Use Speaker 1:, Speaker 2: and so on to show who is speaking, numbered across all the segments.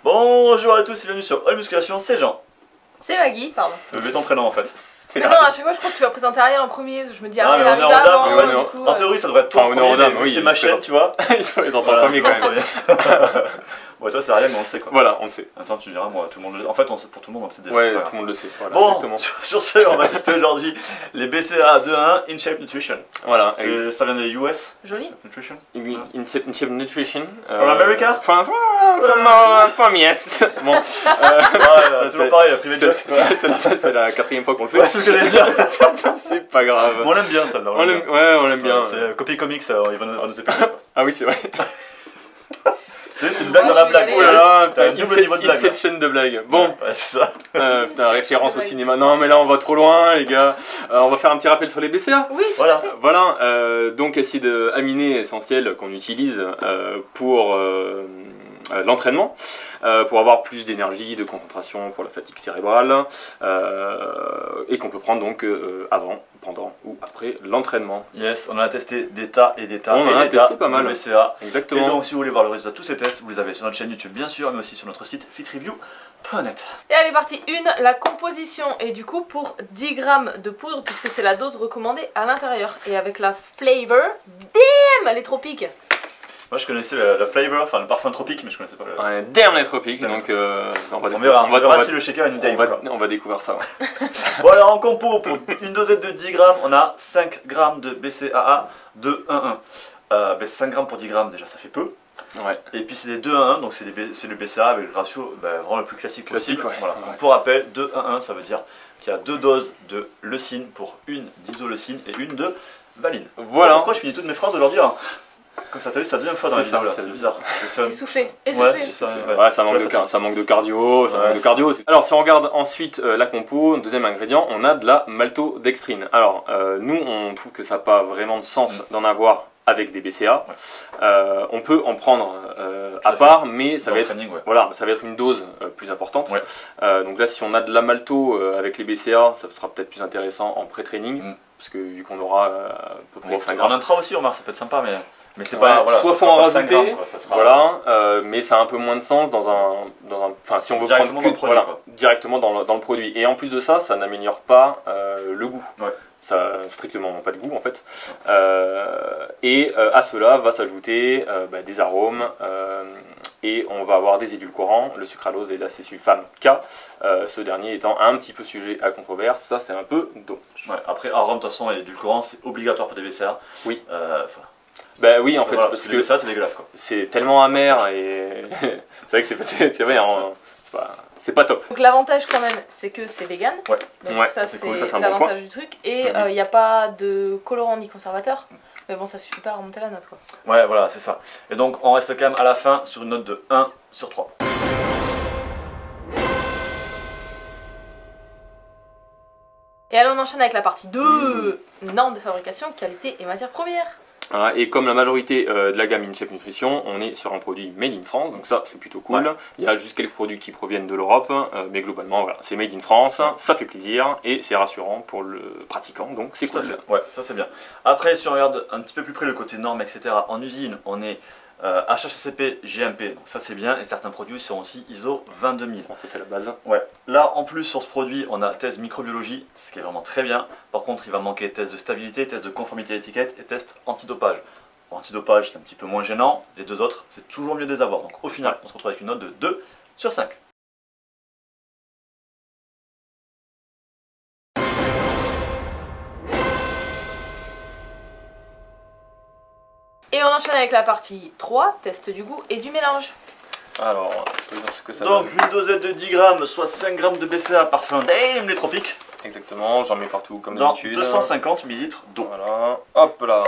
Speaker 1: Bonjour à tous et bienvenue sur All Musculation, c'est Jean.
Speaker 2: C'est Maggie, pardon.
Speaker 1: Mais ton prénom en fait.
Speaker 2: Mais non, à chaque fois je crois que tu vas présenter Ariel en premier, je me dis Ariel
Speaker 1: mais on
Speaker 2: arrive
Speaker 1: est en
Speaker 2: avant,
Speaker 1: dame,
Speaker 2: du coup,
Speaker 1: En théorie ça devrait être toi
Speaker 3: Enfin, on est en dame, oui.
Speaker 1: C'est ma chaîne, tu vois.
Speaker 3: Ils ont pas le premier quand même.
Speaker 1: Ouais, toi c'est Ariel, mais on le sait quoi.
Speaker 3: Voilà, on le sait.
Speaker 1: Attends, tu diras, moi, tout le monde le... En fait, pour tout le monde, on le sait déjà.
Speaker 3: Ouais, tout le monde le sait. Voilà,
Speaker 1: Bon,
Speaker 3: exactement.
Speaker 1: sur ce, on va tester aujourd'hui les BCA 2-1 In Shape Nutrition.
Speaker 3: Voilà.
Speaker 1: Ça vient des US
Speaker 2: Joli.
Speaker 1: Nutrition.
Speaker 3: In Shape Nutrition.
Speaker 1: From America?
Speaker 3: From yes. Bon.
Speaker 1: Ouais, toujours pareil, la private joke.
Speaker 3: C'est la quatrième fois qu'on le fait.
Speaker 1: Ouais, c'est ce que j'allais dire.
Speaker 3: C'est pas grave.
Speaker 1: On l'aime bien celle-là.
Speaker 3: Ouais, on l'aime bien.
Speaker 1: C'est Copy Comics, il va nous épeler.
Speaker 3: Ah oui, c'est vrai.
Speaker 1: C'est une blague dans la blague.
Speaker 3: Oh là là,
Speaker 1: T'as un double niveau de blague.
Speaker 3: Inception de blague. Bon,
Speaker 1: ouais, c'est ça.
Speaker 3: putain, référence au cinéma. Non, mais là, on va trop loin, les gars. On va faire un petit rappel sur les BCA.
Speaker 2: Oui, tout
Speaker 1: Voilà.
Speaker 2: à fait.
Speaker 3: Voilà, donc acides aminés essentiels qu'on utilise pour l'entraînement, pour avoir plus d'énergie, de concentration pour la fatigue cérébrale, et qu'on peut prendre donc avant, pendant ou après l'entraînement.
Speaker 1: Yes, on en a testé des tas et des tas
Speaker 3: On en a testé pas mal.
Speaker 1: de BCA.
Speaker 3: Exactement.
Speaker 1: Et donc si vous voulez voir le résultat de tous ces tests, vous les avez sur notre chaîne YouTube bien sûr, mais aussi sur notre site fitreview.net.
Speaker 2: Et allez, partie 1, la composition. Et du coup, pour 10 grammes de poudre, puisque c'est la dose recommandée à l'intérieur. Et avec la flavor, damn, elle est tropique.
Speaker 1: Moi je connaissais la flavor, enfin le parfum tropique, mais je connaissais pas le...
Speaker 3: Ouais, damn les tropiques, donc
Speaker 1: on verra si le shaker est une dame.
Speaker 3: On va découvrir ça. Ouais.
Speaker 1: Bon alors en compo, pour une dosette de 10 grammes, on a 5 grammes de BCAA 2-1-1. 5 grammes pour 10 grammes déjà ça fait peu.
Speaker 3: Ouais.
Speaker 1: Et puis c'est des 2-1-1, donc c'est le BCA avec le ratio vraiment le plus classique possible.
Speaker 3: Ouais.
Speaker 1: Voilà.
Speaker 3: Ouais.
Speaker 1: Donc, pour rappel, 2-1-1 ça veut dire qu'il y a 2 doses de leucine pour une d'isoleucine et une de valine.
Speaker 3: Voilà.
Speaker 1: Pourquoi je finis toutes mes phrases aujourd'hui hein. Comme ça t'as vu, ça deuxième fois dans la vidéo là, c'est bizarre.
Speaker 2: Essoufflé,
Speaker 1: Ouais,
Speaker 2: essoufflé.
Speaker 1: c'est ça,
Speaker 3: Ouais, ça manque de cardio, Alors si on regarde ensuite la compo, deuxième ingrédient, on a de la maltodextrine. Alors nous on trouve que ça n'a pas vraiment de sens d'en avoir avec des BCA. On peut en prendre à part, mais ça va être, voilà, ça va être une dose plus importante. Donc là si on a de la malto avec les BCA, ça sera peut-être plus intéressant en pré-training, parce que vu qu'on aura à peu près 5 grammes.
Speaker 1: En intra aussi, Omar, ça peut être sympa, mais c'est pas. Voilà,
Speaker 3: soit faut en rajouter,
Speaker 1: grammes, quoi, ça sera...
Speaker 3: voilà, mais ça a un peu moins de sens dans un enfin si on veut
Speaker 1: directement
Speaker 3: prendre
Speaker 1: dans le produit,
Speaker 3: directement dans le produit. Et en plus de ça, ça n'améliore pas le goût. Ça a strictement pas de goût en fait. Et à cela va s'ajouter des arômes et on va avoir des édulcorants, le sucralose et l'acésulfame K, ce dernier étant un petit peu sujet à controverse, ça c'est un peu dommage.
Speaker 1: Après arôme de toute façon et édulcorants c'est obligatoire pour des BCA.
Speaker 3: Oui.
Speaker 1: Oui en fait,
Speaker 3: voilà,
Speaker 1: parce que ça c'est dégueulasse quoi.
Speaker 3: C'est tellement amer et c'est vrai que c'est vrai, c'est pas top.
Speaker 2: Donc l'avantage quand même, c'est que c'est vegan. Donc ça c'est
Speaker 3: cool,
Speaker 2: l'avantage du truc. Et il n'y a pas de colorant ni conservateur. Mais bon, ça suffit pas à remonter la note quoi.
Speaker 1: Ouais, voilà, c'est ça. Et donc on reste quand même à la fin sur une note de 1 sur 3.
Speaker 2: Et alors on enchaîne avec la partie 2, normes de fabrication, qualité et matières premières.
Speaker 3: Et comme la majorité de la gamme In Shape Nutrition, on est sur un produit made in France, donc ça c'est plutôt cool. Il y a juste quelques produits qui proviennent de l'Europe, mais globalement voilà, c'est made in France, ça fait plaisir et c'est rassurant pour le pratiquant, donc c'est cool.
Speaker 1: Ouais, ça c'est bien. Après si on regarde un petit peu plus près le côté normes, etc., en usine on est HACCP, GMP, donc ça c'est bien, et certains produits sont aussi ISO 22000.
Speaker 3: Bon, ça c'est la base.
Speaker 1: Ouais. Là en plus sur ce produit on a test microbiologie, ce qui est vraiment très bien. Par contre il va manquer test de stabilité, test de conformité à l'étiquette et test antidopage. Bon, antidopage c'est un petit peu moins gênant, les deux autres c'est toujours mieux de les avoir. Donc au final on se retrouve avec une note de 2 sur 5.
Speaker 2: Et on enchaîne avec la partie 3, test du goût et du mélange.
Speaker 3: Alors, ce que ça
Speaker 1: donc
Speaker 3: donne.
Speaker 1: une dosette de 10 grammes, soit 5 grammes de BCA parfum Damn les tropiques.
Speaker 3: Exactement, j'en mets partout comme
Speaker 1: dans
Speaker 3: d'habitude.
Speaker 1: 250 ml d'eau.
Speaker 3: Voilà, hop là.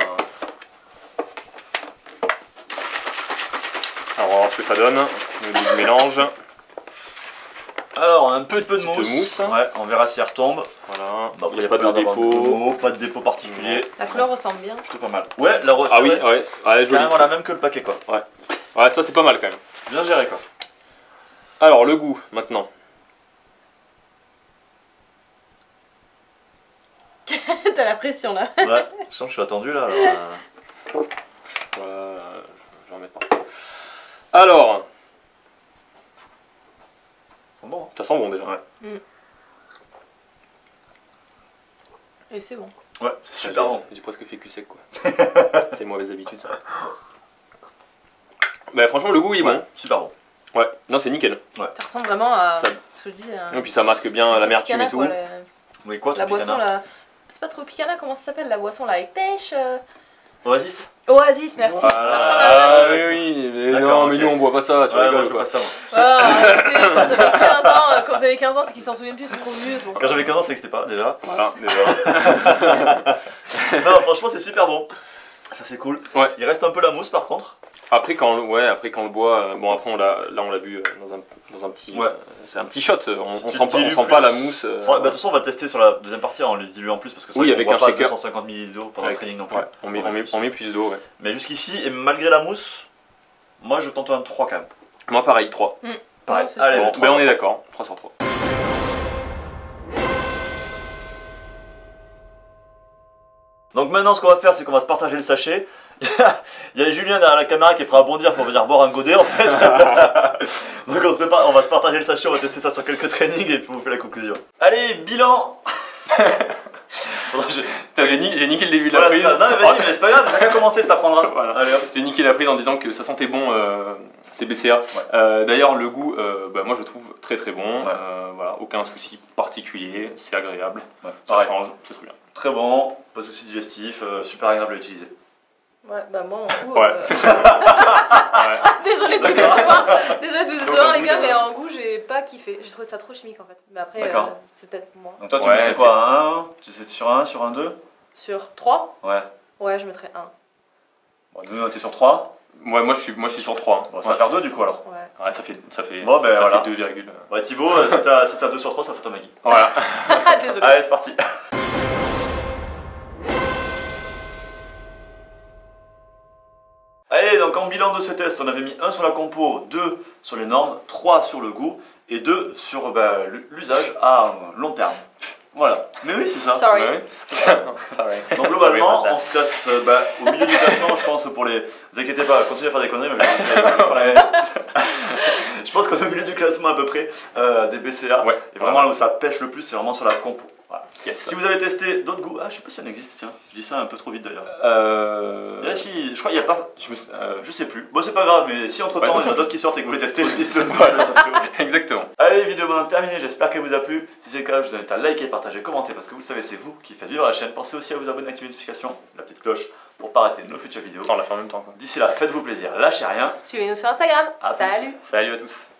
Speaker 3: Alors on va voir ce que ça donne, au niveau du mélange.
Speaker 1: Alors un petit peu de mousse. Ouais, on verra si elle retombe.
Speaker 3: Voilà,
Speaker 1: Bah,
Speaker 3: il n'y a pas de dépôt.
Speaker 1: Pas de dépôt particulier.
Speaker 2: La couleur ressemble bien.
Speaker 1: Plutôt pas mal. Ouais, la recette.
Speaker 3: Ah oui, ouais.
Speaker 1: C'est carrément la même que le paquet quoi.
Speaker 3: Ouais, ça c'est pas mal quand même.
Speaker 1: Bien géré quoi.
Speaker 3: Alors le goût maintenant.
Speaker 2: T'as la pression là.
Speaker 1: Ouais, je sens que je suis attendu là.
Speaker 3: Voilà, je vais en mettre partout. Alors, Ça sent bon déjà.
Speaker 1: Ouais.
Speaker 2: Et c'est bon.
Speaker 1: Ouais, c'est super bon.
Speaker 3: J'ai presque fait cul sec quoi. C'est une mauvaise habitude ça. Bah franchement le goût il est bon.
Speaker 1: Super bon.
Speaker 3: Ouais, non c'est nickel.
Speaker 2: Ça ressemble vraiment à
Speaker 3: Ça-
Speaker 2: ce que je dis.
Speaker 3: Et puis ça masque bien l'amertume et tout.
Speaker 1: Oui, quoi,
Speaker 2: La boisson
Speaker 1: Tropicana
Speaker 2: là. C'est pas Tropicana, comment ça s'appelle la boisson là avec pêche
Speaker 1: Oasis.
Speaker 2: Oasis, merci. Ça ressemble à
Speaker 3: Ah
Speaker 2: Oasis.
Speaker 3: oui, mais
Speaker 1: D'accord,
Speaker 3: non, mais
Speaker 1: ok.
Speaker 3: nous on boit pas ça, tu
Speaker 1: Ouais, moi
Speaker 3: rigoles
Speaker 1: je veux
Speaker 3: quoi.
Speaker 1: pas ça. Moi.
Speaker 2: Ah, arrêtez, quand vous avez 15 ans, c'est qu'ils s'en souviennent plus, ils sont trop vieux. c'est pour
Speaker 1: Quand
Speaker 2: ça.
Speaker 1: j'avais 15 ans, ça n'existait pas déjà.
Speaker 3: Voilà, déjà.
Speaker 1: Non, franchement, c'est super bon. Ça, c'est cool.
Speaker 3: Ouais.
Speaker 1: Il reste un peu la mousse par contre.
Speaker 3: Après quand le boit, bon après on l'a bu dans un petit,
Speaker 1: Ouais.
Speaker 3: c'est un petit shot, on
Speaker 1: Si tu
Speaker 3: sent pas,
Speaker 1: dilues
Speaker 3: pas
Speaker 1: plus-
Speaker 3: la mousse.
Speaker 1: Bah, de toute façon, on va tester sur la deuxième partie en lui diluant plus parce que ça,
Speaker 3: Oui,
Speaker 1: on
Speaker 3: avec
Speaker 1: boit
Speaker 3: un
Speaker 1: pas
Speaker 3: shaker.
Speaker 1: 250 ml d'eau pendant le
Speaker 3: Avec-
Speaker 1: training non plus.
Speaker 3: Ouais, on met plus d'eau, ouais.
Speaker 1: Mais jusqu'ici, et malgré la mousse, moi je tente un 3 quand même.
Speaker 3: Moi pareil, 3.
Speaker 1: Pareil.
Speaker 2: Non, c'est
Speaker 1: Allez,
Speaker 3: Bon,
Speaker 1: 3
Speaker 3: ben on est d'accord, 3 sur 3.
Speaker 1: Donc maintenant, ce qu'on va faire, c'est qu'on va se partager le sachet. Il y a Julien derrière la caméra qui est prêt à bondir pour venir boire un godet en fait. Donc on va se partager le sachet, on va tester ça sur quelques trainings et puis on vous fait la conclusion. Allez, bilan. Pardon,
Speaker 3: J'ai niqué le début de la
Speaker 1: voilà,
Speaker 3: prise.
Speaker 1: ça. Non mais vas-y, mais c'est pas grave, t'as qu'à commencer, ça t'apprendra.
Speaker 3: Voilà.
Speaker 1: Allez hop.
Speaker 3: J'ai niqué la prise en disant que ça sentait bon ces BCA. D'ailleurs le goût, moi je trouve très très bon.
Speaker 1: Ouais.
Speaker 3: Voilà, aucun souci particulier, c'est agréable,
Speaker 1: Ouais,
Speaker 3: ça
Speaker 1: pareil.
Speaker 3: change, c'est très bien.
Speaker 1: Très bon, pas de soucis digestifs, super agréable à utiliser.
Speaker 2: Ouais, bah moi en goût.
Speaker 3: Ouais.
Speaker 2: Désolée de vous décevoir. Désolée de vous
Speaker 3: Donc,
Speaker 2: décevoir
Speaker 3: en
Speaker 2: les
Speaker 3: goût,
Speaker 2: gars, mais
Speaker 3: d'accord.
Speaker 2: en goût j'ai pas kiffé. J'ai trouvé ça trop chimique en fait. Mais après,
Speaker 1: D'accord.
Speaker 2: c'est peut-être moi.
Speaker 1: Donc toi tu
Speaker 3: Ouais,
Speaker 1: mettrais quoi, un 1? Tu sais sur un, 2?
Speaker 2: Sur 3
Speaker 1: Ouais.
Speaker 2: Ouais, je mettrais 1.
Speaker 1: Bon, nous t'es sur 3.
Speaker 3: Ouais, moi je suis sur 3.
Speaker 1: Bon, ça va faire 2 du coup alors.
Speaker 2: Ouais.
Speaker 3: Ouais, ça fait
Speaker 1: Bon, ben,
Speaker 3: ça
Speaker 1: voilà.
Speaker 3: fait 2,
Speaker 1: Ouais Thibaut, si t'as 2 sur 3, ça fait ton Maggie.
Speaker 3: voilà.
Speaker 2: Désolée.
Speaker 1: Allez, c'est parti. Allez, donc en bilan de ce test, on avait mis 1 sur la compo, 2 sur les normes, 3 sur le goût et 2 sur l'usage à long terme. Voilà. Mais oui, c'est ça.
Speaker 2: Sorry.
Speaker 3: Ouais. Sorry.
Speaker 1: Donc globalement, on se classe au milieu du classement, je pense, pour les... Vous inquiétez pas, continuez à faire des conneries, mais je pense qu'on est au milieu du classement à peu près des BCA.
Speaker 3: Ouais.
Speaker 1: Et vraiment là où ça pêche le plus, c'est vraiment sur la compo. Voilà.
Speaker 3: Yes.
Speaker 1: Si vous avez testé d'autres goûts, je sais pas si on existe, tiens, je dis ça un peu trop vite d'ailleurs. Là, si, je crois qu'il n'y a pas, je sais plus. Bon, c'est pas grave, mais si entre temps
Speaker 3: Ouais,
Speaker 1: il y en a d'autres qui sortent et que vous voulez tester, dites-le nous.
Speaker 3: Voilà. Exactement.
Speaker 1: Allez, vidéo maintenant terminée, j'espère qu'elle vous a plu. Si c'est le cas, je vous invite à liker, partager, commenter parce que vous le savez, c'est vous qui faites vivre la chaîne. Pensez aussi à vous abonner, activer les notifications, la petite cloche pour pas rater nos futures vidéos.
Speaker 3: On l'a fait en même temps quoi.
Speaker 1: D'ici là, faites-vous plaisir, lâchez rien.
Speaker 2: Suivez-nous sur Instagram.
Speaker 1: À plus.
Speaker 2: Salut.
Speaker 3: Salut à tous.